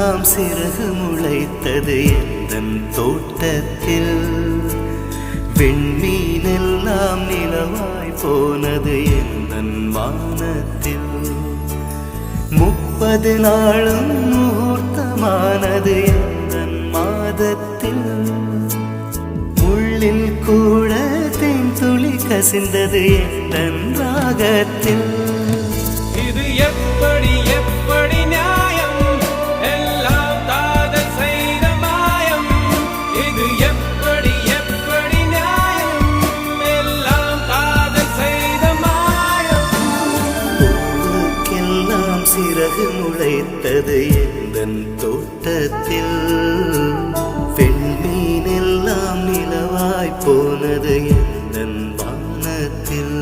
எல்லாம் சிறகு முளைத்தது எந்தன் தோட்டத்தில். விண்மீனெல்லாம் நிலவாய் போனது எந்தன் வானத்தில். 30 நாளும் முகூர்த்தமானது எந்தன் மாதத்தில். உள்ளில் கூட தேன் துளி கசிந்தது எந்தன் ராகத்தில். இது எப்படி எப்படி நியாயம்? எல்லாம் காதல் செய்த மாயம். இது எப்படி எப்படி நியாயம்? எல்லாம் காதல் செய்த மாயம். பூவுக்கெல்லாம் சிறகு முளைத்தது எந்தன் தோட்டத்தில். பெண்மீனெல்லாம் நிலவாய் போனது எந்தன் வானத்தில்.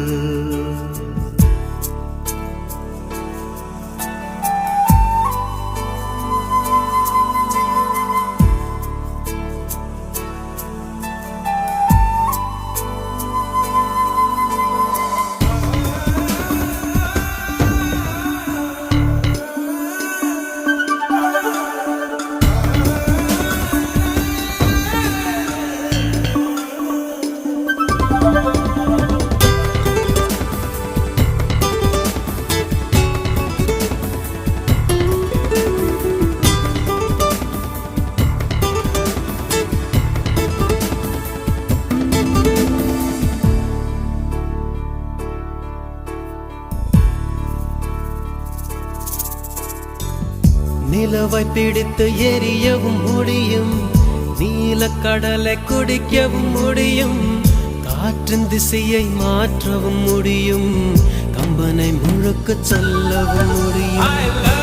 நிலவை பிடித்து எரியவும் முடியும், நீலக்கடலை குடிக்கவும் முடியும், காற்றின் திசையை மாற்றவும் முடியும், கம்பனை முழுக்க சொல்லவும் முடியும்.